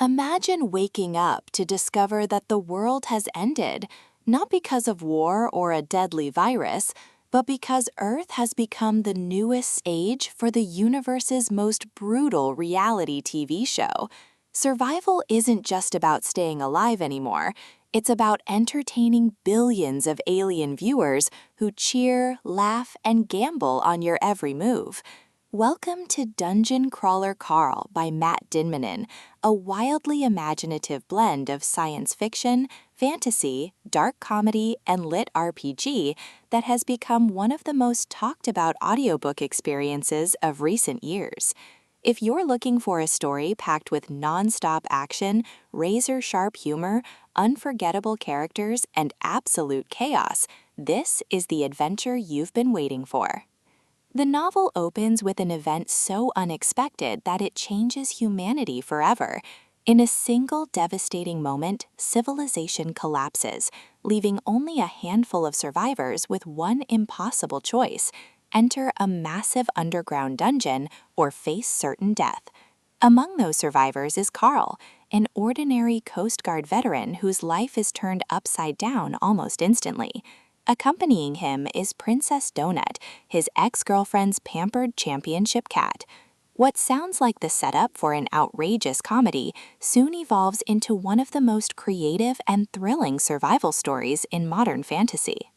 Imagine waking up to discover that the world has ended, not because of war or a deadly virus, but because Earth has become the newest stage for the universe's most brutal reality TV show. Survival isn't just about staying alive anymore. It's about entertaining billions of alien viewers who cheer, laugh, and gamble on your every move. Welcome to Dungeon Crawler Carl by Matt Dinniman, a wildly imaginative blend of science fiction, fantasy, dark comedy, and lit RPG that has become one of the most talked about audiobook experiences of recent years. If you're looking for a story packed with nonstop action, razor-sharp humor, unforgettable characters, and absolute chaos, this is the adventure you've been waiting for. The novel opens with an event so unexpected that it changes humanity forever. In a single devastating moment, civilization collapses, leaving only a handful of survivors with one impossible choice: enter a massive underground dungeon or face certain death. Among those survivors is Carl, an ordinary Coast Guard veteran whose life is turned upside down almost instantly. Accompanying him is Princess Donut, his ex-girlfriend's pampered championship cat. What sounds like the setup for an outrageous comedy soon evolves into one of the most creative and thrilling survival stories in modern fantasy.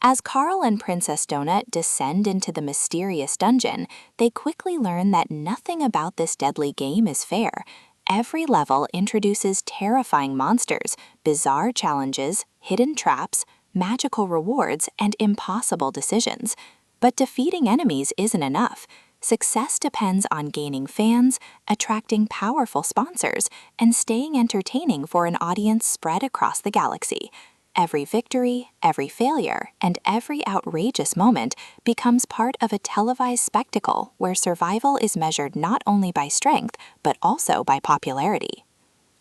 As Carl and Princess Donut descend into the mysterious dungeon, they quickly learn that nothing about this deadly game is fair. Every level introduces terrifying monsters, bizarre challenges, hidden traps, magical rewards, and impossible decisions. But defeating enemies isn't enough. Success depends on gaining fans, attracting powerful sponsors, and staying entertaining for an audience spread across the galaxy. Every victory, every failure, and every outrageous moment becomes part of a televised spectacle where survival is measured not only by strength, but also by popularity.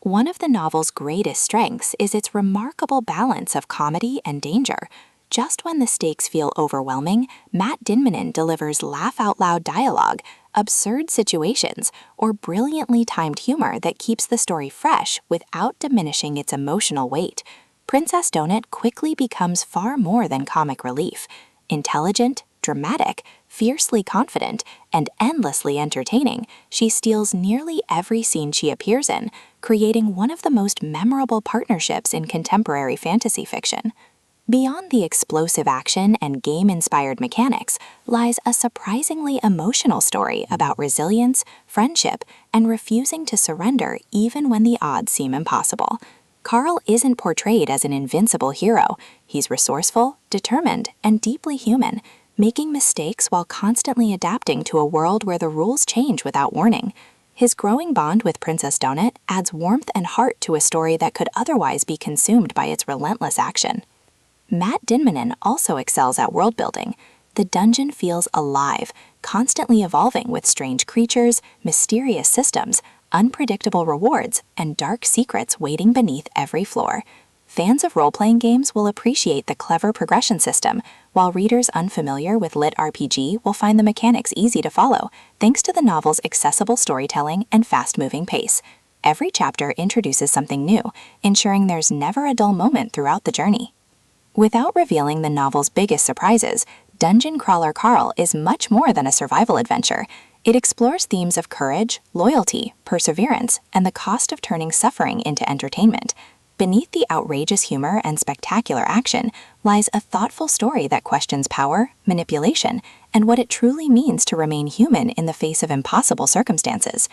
One of the novel's greatest strengths is its remarkable balance of comedy and danger. Just when the stakes feel overwhelming, Matt Dinniman delivers laugh-out-loud dialogue, absurd situations, or brilliantly timed humor that keeps the story fresh without diminishing its emotional weight. Princess Donut quickly becomes far more than comic relief. Intelligent, dramatic, fiercely confident, and endlessly entertaining, she steals nearly every scene she appears in, creating one of the most memorable partnerships in contemporary fantasy fiction. Beyond the explosive action and game-inspired mechanics lies a surprisingly emotional story about resilience, friendship, and refusing to surrender even when the odds seem impossible. Carl isn't portrayed as an invincible hero. He's resourceful, determined, and deeply human, making mistakes while constantly adapting to a world where the rules change without warning. His growing bond with Princess Donut adds warmth and heart to a story that could otherwise be consumed by its relentless action. Matt Dinniman also excels at world-building. The dungeon feels alive, constantly evolving with strange creatures, mysterious systems, unpredictable rewards, and dark secrets waiting beneath every floor. Fans of role-playing games will appreciate the clever progression system, while readers unfamiliar with LitRPG will find the mechanics easy to follow, thanks to the novel's accessible storytelling and fast-moving pace. Every chapter introduces something new, ensuring there's never a dull moment throughout the journey. Without revealing the novel's biggest surprises, Dungeon Crawler Carl is much more than a survival adventure. It explores themes of courage, loyalty, perseverance, and the cost of turning suffering into entertainment. Beneath the outrageous humor and spectacular action lies a thoughtful story that questions power, manipulation, and what it truly means to remain human in the face of impossible circumstances.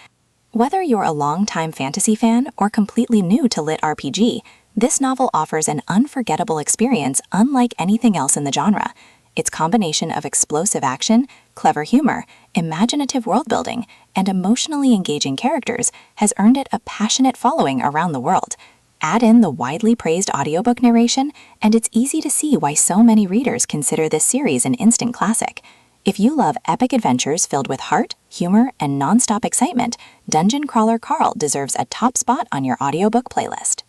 Whether you're a longtime fantasy fan or completely new to LitRPG, this novel offers an unforgettable experience unlike anything else in the genre. Its combination of explosive action, clever humor, imaginative world-building, and emotionally engaging characters has earned it a passionate following around the world. Add in the widely praised audiobook narration, and it's easy to see why so many readers consider this series an instant classic. If you love epic adventures filled with heart, humor, and nonstop excitement, Dungeon Crawler Carl deserves a top spot on your audiobook playlist.